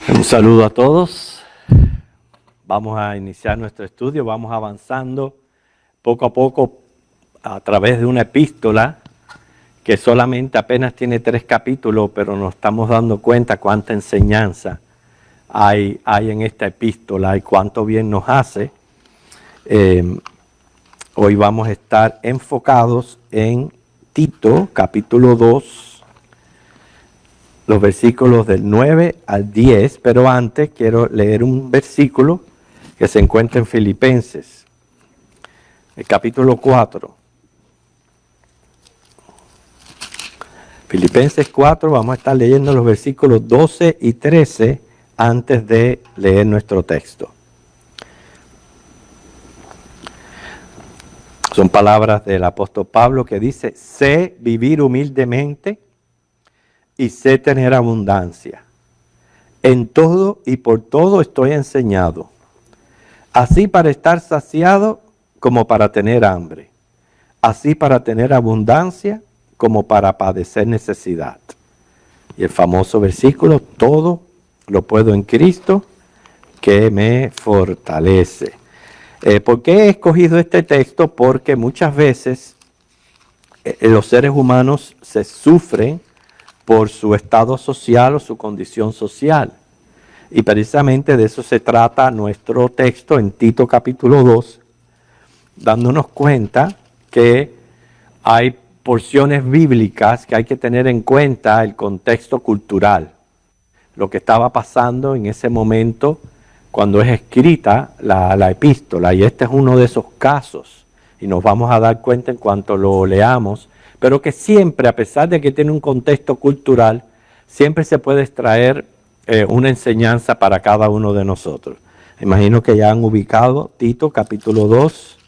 Un saludo a todos. Vamos a iniciar nuestro estudio, vamos avanzando poco a poco a través de una epístola que solamente apenas tiene 3 capítulos, pero nos estamos dando cuenta cuánta enseñanza hay en esta epístola y cuánto bien nos hace. Hoy vamos a estar enfocados en Tito, capítulo 2, los versículos del 9 al 10, pero antes quiero leer un versículo que se encuentra en Filipenses, el capítulo 4. Filipenses 4, vamos a estar leyendo los versículos 12 y 13 antes de leer nuestro texto. Son palabras del apóstol Pablo que dice: sé vivir humildemente y sé tener abundancia. En todo y por todo estoy enseñado, así para estar saciado como para tener hambre, así para tener abundancia como para padecer necesidad. Y el famoso versículo: todo lo puedo en Cristo que me fortalece. ¿Por qué he escogido este texto? Porque muchas veces los seres humanos se sufren por su estado social o su condición social. Y precisamente de eso se trata nuestro texto en Tito capítulo 2, dándonos cuenta que hay porciones bíblicas que hay que tener en cuenta el contexto cultural, lo que estaba pasando en ese momento cuando es escrita la epístola. Y este es uno de esos casos, y nos vamos a dar cuenta en cuanto lo leamos, pero que siempre, a pesar de que tiene un contexto cultural, siempre se puede extraer una enseñanza para cada uno de nosotros. Imagino que ya han ubicado Tito capítulo 2,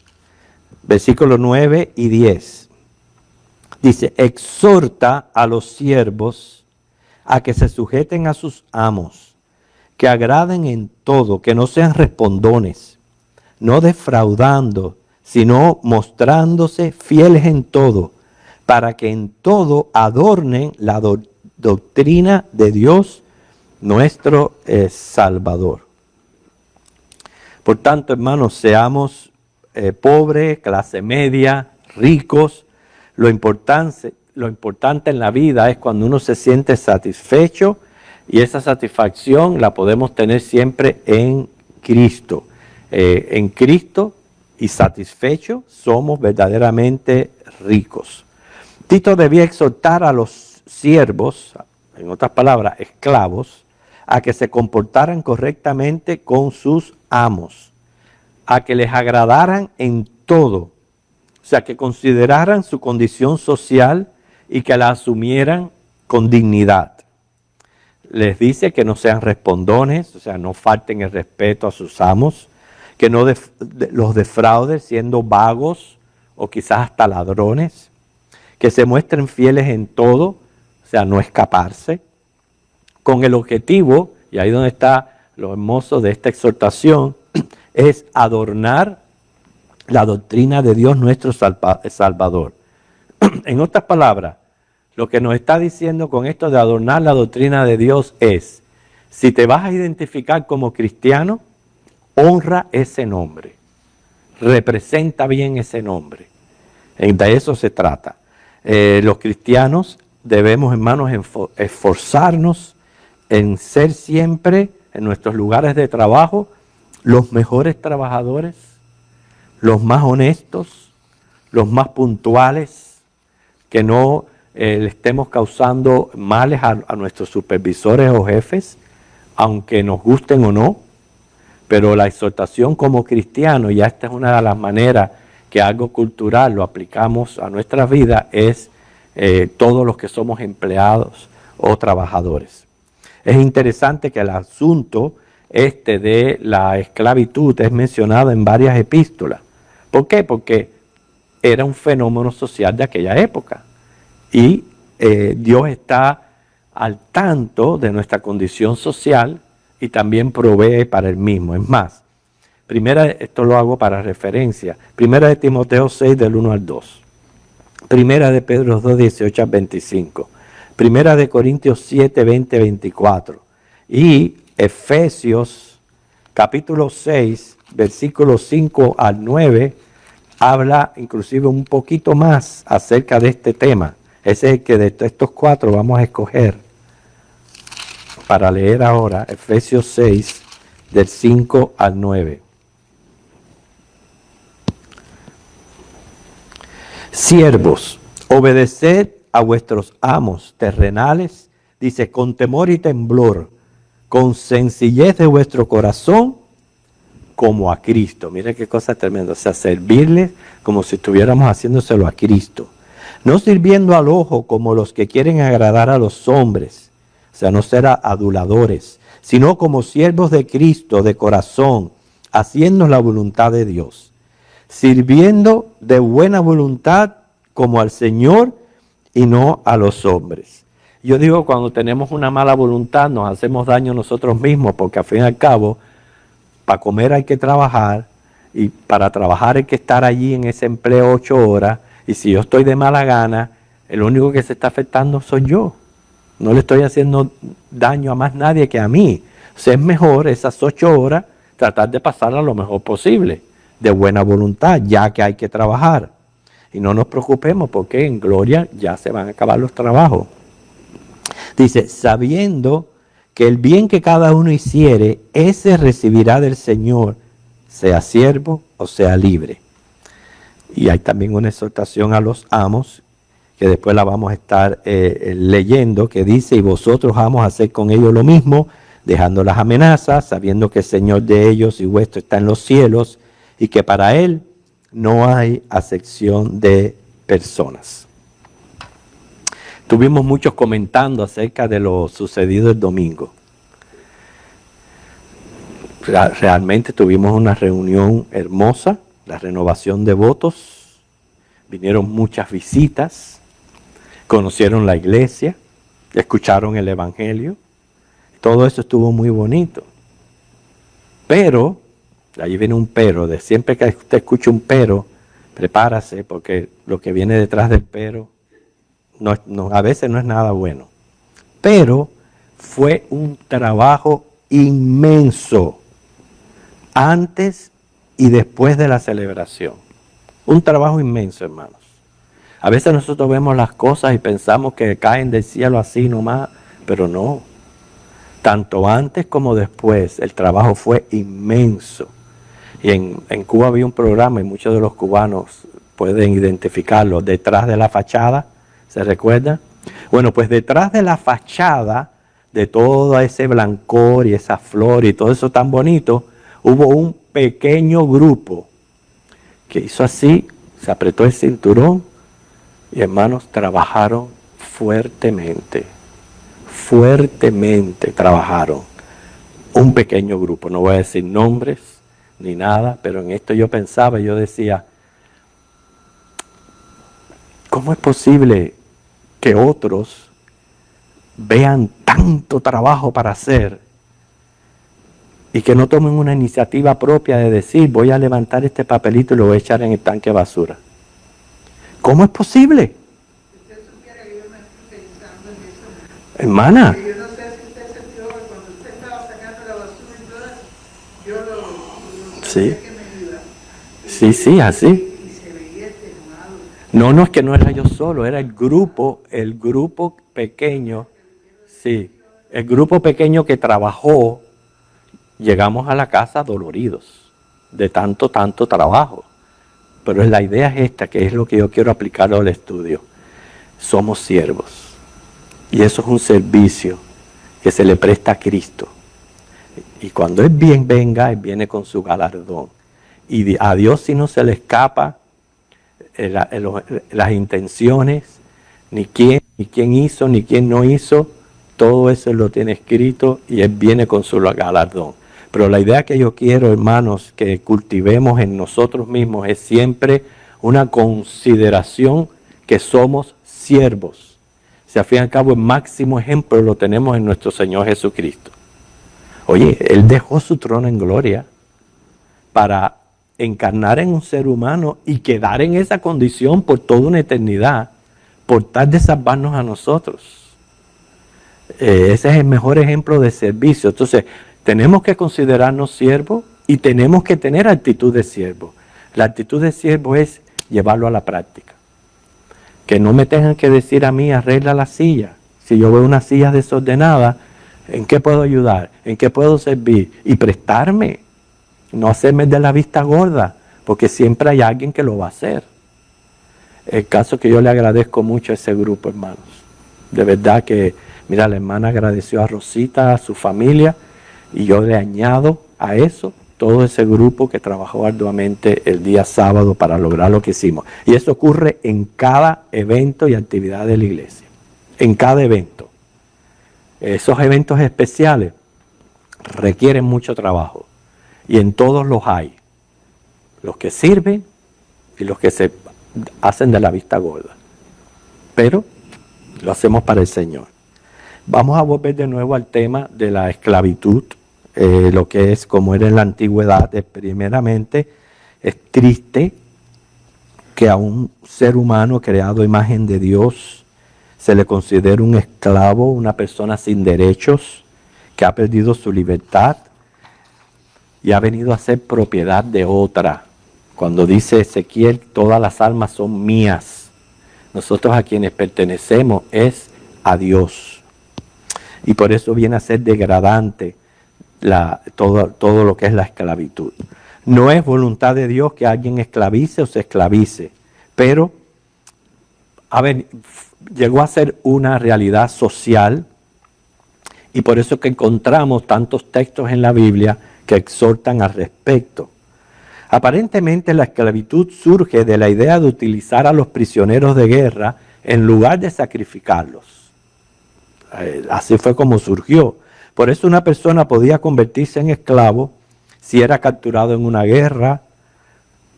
versículos 9 y 10. Dice: exhorta a los siervos a que se sujeten a sus amos, que agraden en todo, que no sean respondones, no defraudando, sino mostrándose fieles en todo, para que en todo adornen la doctrina de Dios, nuestro Salvador. Por tanto, hermanos, seamos pobres, clase media, ricos. Lo importante en la vida es cuando uno se siente satisfecho, y esa satisfacción la podemos tener siempre en Cristo. En Cristo y satisfechos somos verdaderamente ricos. Tito debía exhortar a los siervos, en otras palabras, esclavos, a que se comportaran correctamente con sus amos, a que les agradaran en todo, o sea, que consideraran su condición social y que la asumieran con dignidad. Les dice que no sean respondones, o sea, no falten el respeto a sus amos, que no los defrauden siendo vagos o quizás hasta ladrones, que se muestren fieles en todo, o sea, no escaparse, con el objetivo, y ahí donde está lo hermoso de esta exhortación, es adornar la doctrina de Dios nuestro Salvador. En otras palabras, lo que nos está diciendo con esto de adornar la doctrina de Dios es: si te vas a identificar como cristiano, honra ese nombre, representa bien ese nombre. De eso se trata. Los cristianos debemos, hermanos, esforzarnos en ser siempre, en nuestros lugares de trabajo, los mejores trabajadores, los más honestos, los más puntuales, que no le estemos causando males a nuestros supervisores o jefes, aunque nos gusten o no. Pero la exhortación como cristiano, y esta es una de las maneras que algo cultural lo aplicamos a nuestra vida, es todos los que somos empleados o trabajadores. Es interesante que el asunto de la esclavitud es mencionado en varias epístolas. ¿Por qué? Porque era un fenómeno social de aquella época. Y Dios está al tanto de nuestra condición social y también provee para el mismo. Es más, esto lo hago para referencia, Primera de Timoteo 6 del 1 al 2, Primera de Pedro 2, 18 al 25, Primera de Corintios 7, 20, 24 y Efesios capítulo 6, versículos 5 al 9, habla inclusive un poquito más acerca de este tema. Ese es el que de estos 4 vamos a escoger para leer ahora, Efesios 6, del 5 al 9. Siervos, obedeced a vuestros amos terrenales, dice, con temor y temblor, con sencillez de vuestro corazón, como a Cristo. Mire qué cosa tremenda. O sea, servirles como si estuviéramos haciéndoselo a Cristo. No sirviendo al ojo como los que quieren agradar a los hombres, o sea, no ser aduladores, sino como siervos de Cristo de corazón, haciendo la voluntad de Dios, sirviendo de buena voluntad como al Señor y no a los hombres. Yo digo, cuando tenemos una mala voluntad nos hacemos daño nosotros mismos, porque al fin y al cabo, para comer hay que trabajar, y para trabajar hay que estar allí en ese empleo 8 horas, y si yo estoy de mala gana, el único que se está afectando soy yo. No le estoy haciendo daño a más nadie que a mí. O sea, es mejor esas 8 horas tratar de pasarla lo mejor posible, de buena voluntad, ya que hay que trabajar. Y no nos preocupemos porque en gloria ya se van a acabar los trabajos. Dice, sabiendo que el bien que cada uno hiciere, ese recibirá del Señor, sea siervo o sea libre. Y hay también una exhortación a los amos, que después la vamos a estar leyendo, que dice, y vosotros amos haced con ellos lo mismo, dejando las amenazas, sabiendo que el Señor de ellos y vuestro está en los cielos, y que para Él no hay acepción de personas. Tuvimos muchos comentando acerca de lo sucedido el domingo. Realmente tuvimos una reunión hermosa, la renovación de votos, vinieron muchas visitas, conocieron la iglesia, escucharon el evangelio, todo eso estuvo muy bonito. Pero, ahí viene un pero, de siempre que usted escuche un pero, prepárase, porque lo que viene detrás del pero a veces no es nada bueno. Pero fue un trabajo inmenso antes y después de la celebración. Un trabajo inmenso, hermanos. A veces nosotros vemos las cosas y pensamos que caen del cielo así nomás, pero no. Tanto antes como después, el trabajo fue inmenso. Y en Cuba había un programa, y muchos de los cubanos pueden identificarlo, detrás de la fachada, ¿se recuerda? Bueno, pues detrás de la fachada, de todo ese blancor y esa flor y todo eso tan bonito, hubo un pequeño grupo que hizo así, se apretó el cinturón y, hermanos, trabajaron fuertemente trabajaron. Un pequeño grupo, no voy a decir nombres ni nada, pero en esto yo pensaba, yo decía, ¿cómo es posible que otros vean tanto trabajo para hacer y que no tomen una iniciativa propia de decir, voy a levantar este papelito y lo voy a echar en el tanque de basura? ¿Cómo es posible? Usted supiera que yo me estoy pensando en eso. Hermana. Yo no sé si usted se fijó que cuando usted estaba sacando la basura y todo eso, yo lo Sí. que me iba. Sí, así. Y se veía extenuado. No, es que no era yo solo, era el grupo pequeño, sí, el grupo pequeño que trabajó. Llegamos a la casa doloridos de tanto trabajo. Pero la idea es esta, que es lo que yo quiero aplicar al estudio. Somos siervos. Y eso es un servicio que se le presta a Cristo. Y cuando Él venga, Él viene con su galardón. Y a Dios si no se le escapa las intenciones, ni quién hizo, ni quién no hizo, todo eso Él lo tiene escrito y Él viene con su galardón. Pero la idea que yo quiero, hermanos, que cultivemos en nosotros mismos es siempre una consideración que somos siervos. Si al fin y al cabo el máximo ejemplo lo tenemos en nuestro Señor Jesucristo. Oye, Él dejó su trono en gloria para encarnar en un ser humano y quedar en esa condición por toda una eternidad, por tal de salvarnos a nosotros. Ese es el mejor ejemplo de servicio. Entonces, Tenemos que considerarnos siervos y tenemos que tener actitud de siervo. La actitud de siervo es llevarlo a la práctica. Que no me tengan que decir a mí, arregla la silla. Si yo veo una silla desordenada, ¿en qué puedo ayudar? ¿En qué puedo servir? Y prestarme. No hacerme de la vista gorda, porque siempre hay alguien que lo va a hacer. El caso que yo le agradezco mucho a ese grupo, hermanos. De verdad que, mira, la hermana agradeció a Rosita, a su familia, y yo le añado a eso todo ese grupo que trabajó arduamente el día sábado para lograr lo que hicimos. Y eso ocurre en cada evento y actividad de la iglesia. En cada evento. Esos eventos especiales requieren mucho trabajo. Y en todos los hay. Los que sirven y los que se hacen de la vista gorda. Pero lo hacemos para el Señor. Vamos a volver de nuevo al tema de la esclavitud. Lo que es como era en la antigüedad. Primeramente, es triste que a un ser humano creado a imagen de Dios se le considere un esclavo, una persona sin derechos, que ha perdido su libertad y ha venido a ser propiedad de otra. Cuando dice Ezequiel, todas las almas son mías. Nosotros a quienes pertenecemos es a Dios. Y por eso viene a ser degradante todo lo que es la esclavitud. No es voluntad de Dios que alguien esclavice o se esclavice, pero llegó a ser una realidad social y por eso que encontramos tantos textos en la Biblia que exhortan al respecto. Aparentemente la esclavitud surge de la idea de utilizar a los prisioneros de guerra en lugar de sacrificarlos. Así fue como surgió. Por eso una persona podía convertirse en esclavo si era capturado en una guerra,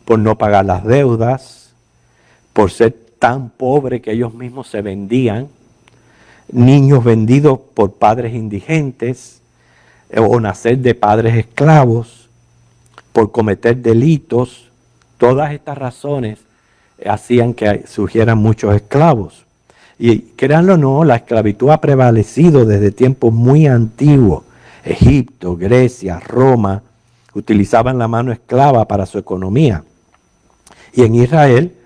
por no pagar las deudas, por ser tan pobre que ellos mismos se vendían, niños vendidos por padres indigentes o nacer de padres esclavos, por cometer delitos. Todas estas razones hacían que surgieran muchos esclavos. Y créanlo o no, la esclavitud ha prevalecido desde tiempos muy antiguos. Egipto, Grecia, Roma utilizaban la mano esclava para su economía. Y en Israel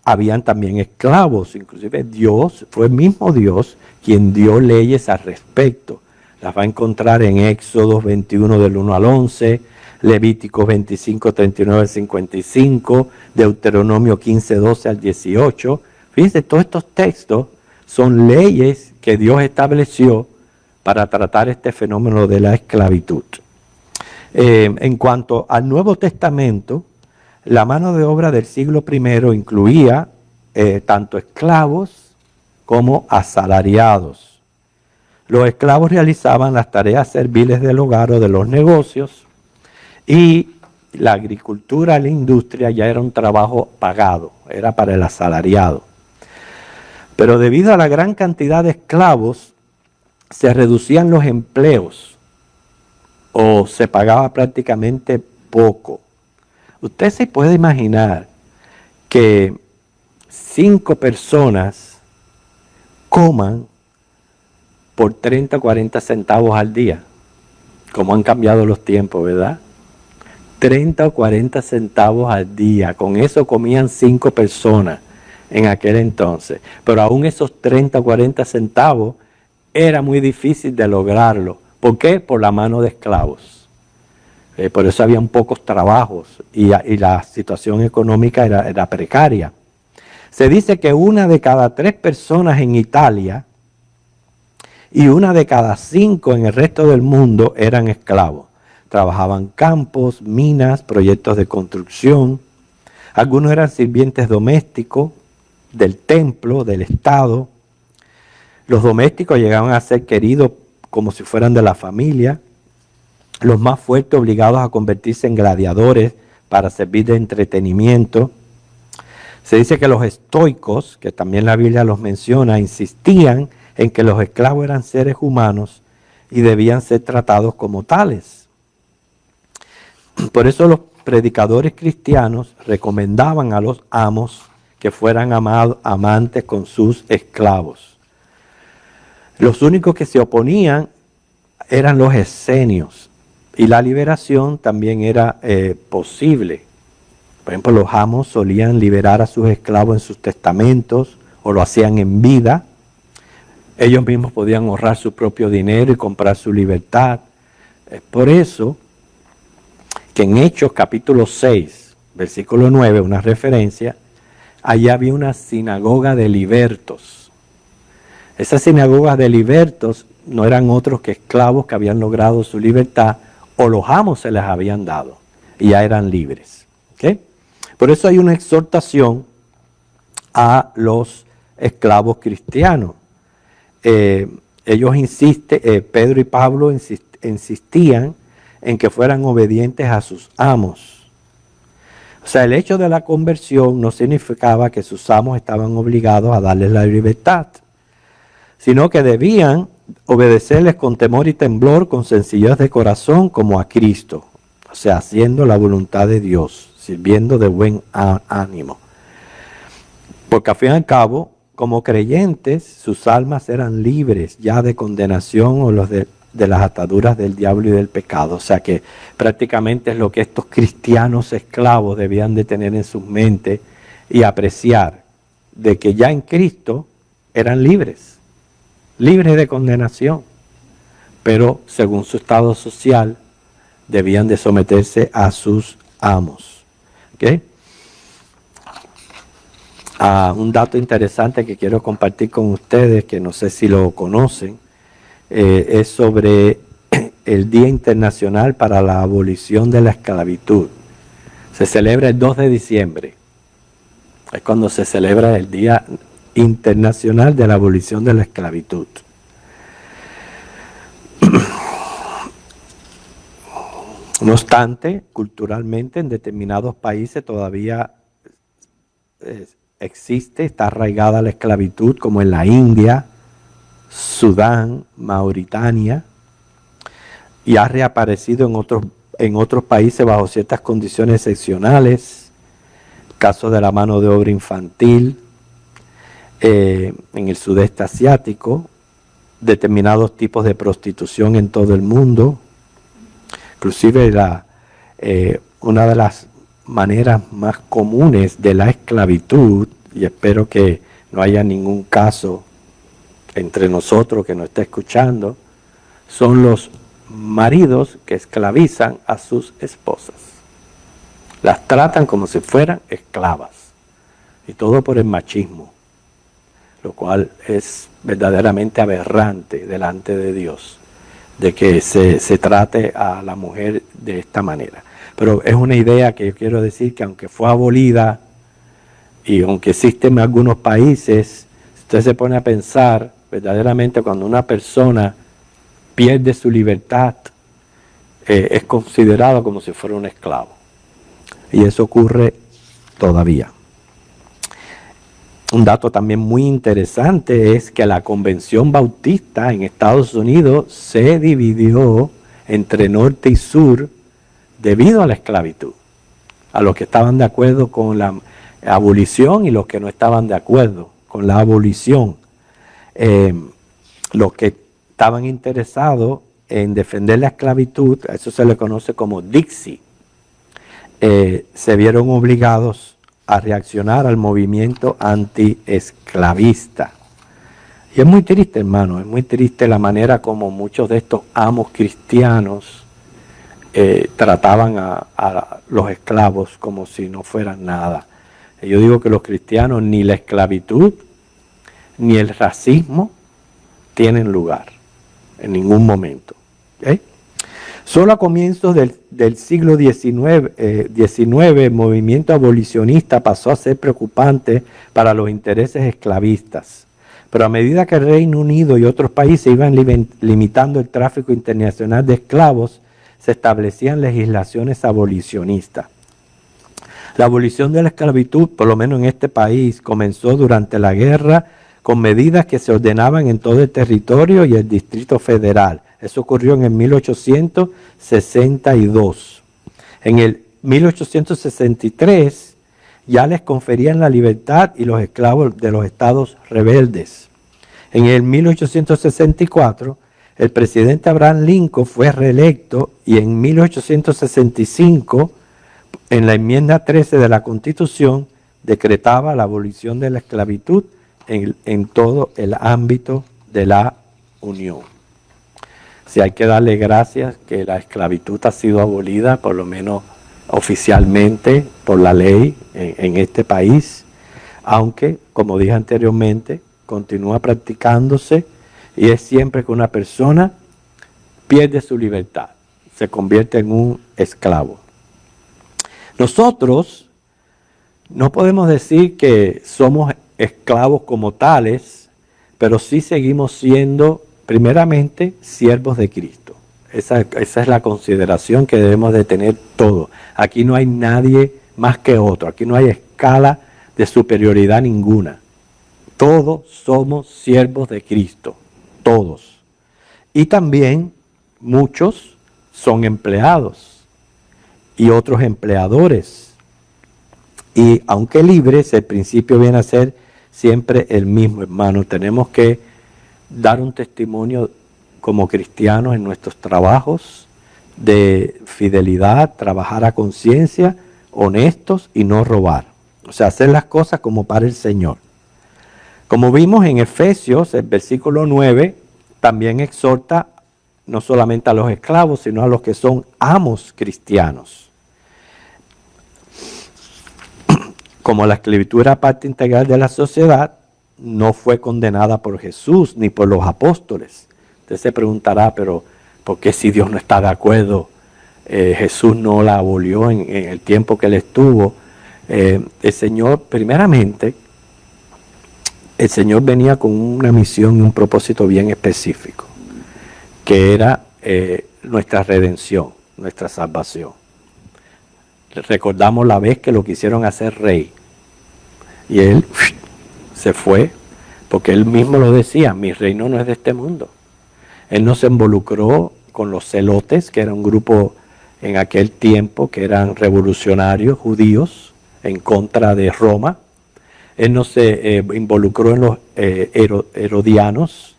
habían también esclavos. Inclusive Dios, fue el mismo Dios quien dio leyes al respecto. Las va a encontrar en Éxodo 21 del 1 al 11, Levítico 25, 39 al 55, Deuteronomio 15, 12 al 18. Fíjense, todos estos textos son leyes que Dios estableció para tratar este fenómeno de la esclavitud. En cuanto al Nuevo Testamento, la mano de obra del siglo I incluía tanto esclavos como asalariados. Los esclavos realizaban las tareas serviles del hogar o de los negocios y la agricultura, la industria ya era un trabajo pagado, era para el asalariado. Pero debido a la gran cantidad de esclavos, se reducían los empleos o se pagaba prácticamente poco. Usted se puede imaginar que 5 personas coman por 30 o 40 centavos al día. Cómo han cambiado los tiempos, ¿verdad? 30 o 40 centavos al día. Con eso comían 5 personas en aquel entonces. Pero aún esos 30 o 40 centavos era muy difícil de lograrlo. ¿Por qué? Por la mano de esclavos. Por eso habían pocos trabajos y la situación económica era precaria. Se dice que 1 de cada 3 personas en Italia y 1 de cada 5 en el resto del mundo eran esclavos. Trabajaban campos, minas, proyectos de construcción. Algunos eran sirvientes domésticos del templo, del Estado. Los domésticos llegaban a ser queridos como si fueran de la familia. Los más fuertes obligados a convertirse en gladiadores para servir de entretenimiento. Se dice que los estoicos, que también la Biblia los menciona, insistían en que los esclavos eran seres humanos y debían ser tratados como tales. Por eso los predicadores cristianos recomendaban a los amos que fueran amantes con sus esclavos. Los únicos que se oponían eran los esenios. Y la liberación también era posible. Por ejemplo, los amos solían liberar a sus esclavos en sus testamentos o lo hacían en vida. Ellos mismos podían ahorrar su propio dinero y comprar su libertad. Es por eso que en Hechos capítulo 6, versículo 9, una referencia, allá había una sinagoga de libertos. Esas sinagogas de libertos no eran otros que esclavos que habían logrado su libertad o los amos se les habían dado y ya eran libres. ¿Okay? Por eso hay una exhortación a los esclavos cristianos. Ellos Pedro y Pablo insistían en que fueran obedientes a sus amos. O sea, el hecho de la conversión no significaba que sus amos estaban obligados a darles la libertad, sino que debían obedecerles con temor y temblor, con sencillez de corazón, como a Cristo. O sea, haciendo la voluntad de Dios, sirviendo de buen ánimo. Porque al fin y al cabo, como creyentes, sus almas eran libres ya de condenación o de las ataduras del diablo y del pecado. O sea que prácticamente es lo que estos cristianos esclavos debían de tener en sus mentes y apreciar, de que ya en Cristo eran libres de condenación, pero según su estado social debían de someterse a sus amos. ¿Okay? Un dato interesante que quiero compartir con ustedes, que no sé si lo conocen, es sobre el Día Internacional para la Abolición de la Esclavitud. Se celebra el 2 de diciembre. Es cuando se celebra el Día Internacional de la Abolición de la Esclavitud. No obstante, culturalmente en determinados países todavía está arraigada la esclavitud, como en la India, Sudán, Mauritania, y ha reaparecido en otros países bajo ciertas condiciones excepcionales, caso de la mano de obra infantil, en el sudeste asiático, determinados tipos de prostitución en todo el mundo. Inclusive una de las maneras más comunes de la esclavitud, y espero que no haya ningún caso entre nosotros que no esté escuchando, son los maridos que esclavizan a sus esposas. Las tratan como si fueran esclavas. Y todo por el machismo, lo cual es verdaderamente aberrante delante de Dios, de que se trate a la mujer de esta manera. Pero es una idea que yo quiero decir que aunque fue abolida y aunque existe en algunos países, si usted se pone a pensar, verdaderamente cuando una persona pierde su libertad, es considerado como si fuera un esclavo. Y eso ocurre todavía. Un dato también muy interesante es que la Convención Bautista en Estados Unidos se dividió entre norte y sur debido a la esclavitud. A los que estaban de acuerdo con la abolición y los que no estaban de acuerdo con la abolición. Los que estaban interesados en defender la esclavitud, a eso se le conoce como Dixie, se vieron obligados a reaccionar al movimiento antiesclavista. Y es muy triste, hermano, es muy triste la manera como muchos de estos amos cristianos trataban a los esclavos como si no fueran nada. Yo digo que los cristianos ni la esclavitud ni el racismo tienen lugar en ningún momento. ¿Okay? Solo a comienzos del siglo XIX, el movimiento abolicionista pasó a ser preocupante para los intereses esclavistas. Pero a medida que el Reino Unido y otros países iban limitando el tráfico internacional de esclavos, se establecían legislaciones abolicionistas. La abolición de la esclavitud, por lo menos en este país, comenzó durante la guerra con medidas que se ordenaban en todo el territorio y el Distrito Federal. Eso ocurrió en el 1862. En el 1863 ya les conferían la libertad y los esclavos de los estados rebeldes. En el 1864 el presidente Abraham Lincoln fue reelecto y en 1865, en la enmienda 13 de la Constitución, decretaba la abolición de la esclavitud en todo el ámbito de la Unión. Si hay que darle gracias que la esclavitud ha sido abolida, por lo menos oficialmente, por la ley en este país, aunque, como dije anteriormente, continúa practicándose y es siempre que una persona pierde su libertad, se convierte en un esclavo. Nosotros no podemos decir que somos esclavos como tales, pero sí seguimos siendo primeramente siervos de Cristo. Esa es la consideración que debemos de tener todos. Aquí no hay nadie más que otro, aquí no hay escala de superioridad ninguna. Todos somos siervos de Cristo, todos. Y también muchos son empleados y otros empleadores. Y aunque libres, el principio viene a ser siempre el mismo, hermano. Tenemos que dar un testimonio como cristianos en nuestros trabajos de fidelidad, trabajar a conciencia, honestos y no robar. O sea, hacer las cosas como para el Señor. Como vimos en Efesios, el versículo 9, también exhorta no solamente a los esclavos, sino a los que son amos cristianos. Como la esclavitud era parte integral de la sociedad, no fue condenada por Jesús ni por los apóstoles. Usted se preguntará, pero ¿por qué si Dios no está de acuerdo? Jesús no la abolió en el tiempo que él estuvo. El Señor, primeramente, el Señor venía con una misión y un propósito bien específico, que era nuestra redención, nuestra salvación. Recordamos la vez que lo quisieron hacer rey y él se fue, porque él mismo lo decía, mi reino no es de este mundo. Él no se involucró con los celotes, que era un grupo en aquel tiempo que eran revolucionarios judíos en contra de Roma. Él no se involucró en los herodianos,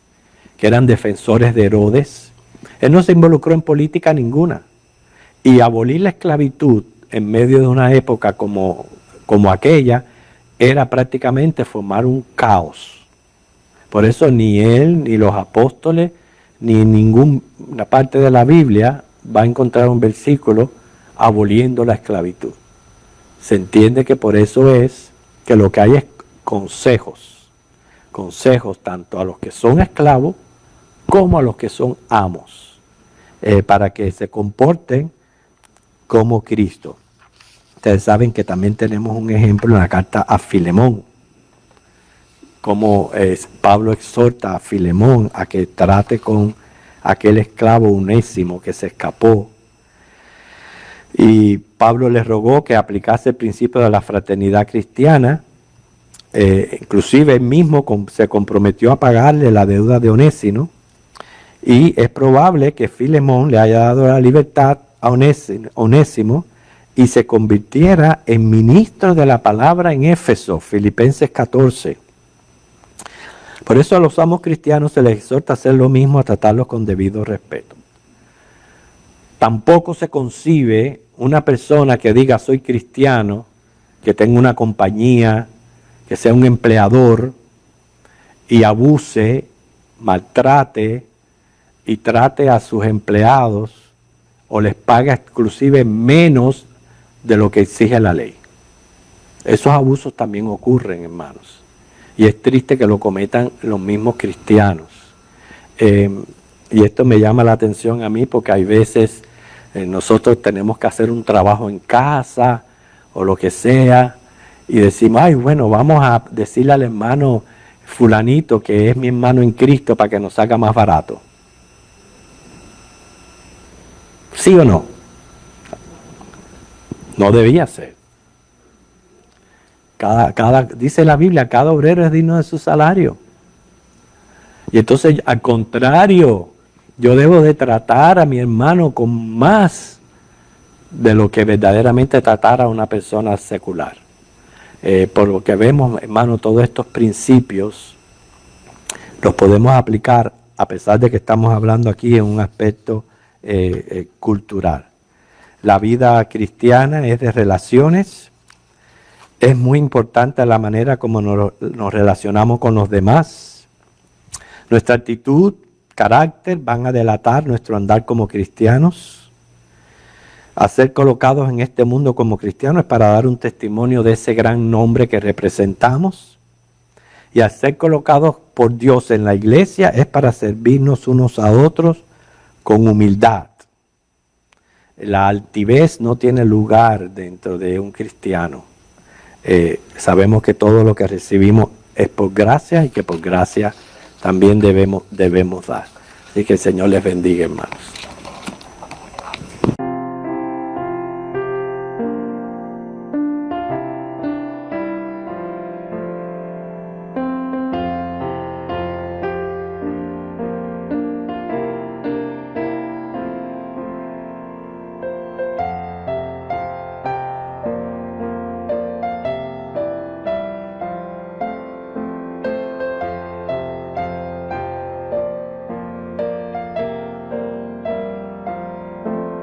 que eran defensores de Herodes. Él no se involucró en política ninguna. Y abolir la esclavitud en medio de una época como aquella era prácticamente formar un caos. Por eso ni él, ni los apóstoles, ni en ninguna parte de la Biblia va a encontrar un versículo aboliendo la esclavitud. Se entiende que por eso es que lo que hay es consejos tanto a los que son esclavos como a los que son amos, para que se comporten como Cristo. Ustedes saben que también tenemos un ejemplo en la carta a Filemón, como Pablo exhorta a Filemón a que trate con aquel esclavo Onésimo que se escapó. Y Pablo le rogó que aplicase el principio de la fraternidad cristiana. Inclusive él mismo se comprometió a pagarle la deuda de Onésimo. Y es probable que Filemón le haya dado la libertad a Onésimo y se convirtiera en ministro de la palabra en Éfeso, Filipenses 14. Por eso a los amos cristianos se les exhorta a hacer lo mismo, a tratarlos con debido respeto. Tampoco se concibe una persona que diga soy cristiano, que tenga una compañía, que sea un empleador y abuse, maltrate y trate a sus empleados o les paga exclusive menos de lo que exige la ley. Esos abusos también ocurren, hermanos. Y es triste que lo cometan los mismos cristianos. Y esto me llama la atención a mí porque hay veces nosotros tenemos que hacer un trabajo en casa o lo que sea y decimos, ay, bueno, vamos a decirle al hermano fulanito que es mi hermano en Cristo para que nos salga más barato. ¿Sí o no? No debía ser. Dice la Biblia, cada obrero es digno de su salario. Y entonces, al contrario, yo debo de tratar a mi hermano con más de lo que verdaderamente tratar a una persona secular. Por lo que vemos, hermano, todos estos principios los podemos aplicar a pesar de que estamos hablando aquí en un aspecto cultural. La vida cristiana es de relaciones. Es muy importante la manera como nos relacionamos con los demás. Nuestra actitud, carácter van a delatar nuestro andar como cristianos. A ser colocados en este mundo como cristianos es para dar un testimonio de ese gran nombre que representamos. Y al ser colocados por Dios en la iglesia es para servirnos unos a otros con humildad. La altivez no tiene lugar dentro de un cristiano. Sabemos que todo lo que recibimos es por gracia y que por gracia también debemos dar. Así que el Señor les bendiga, hermanos.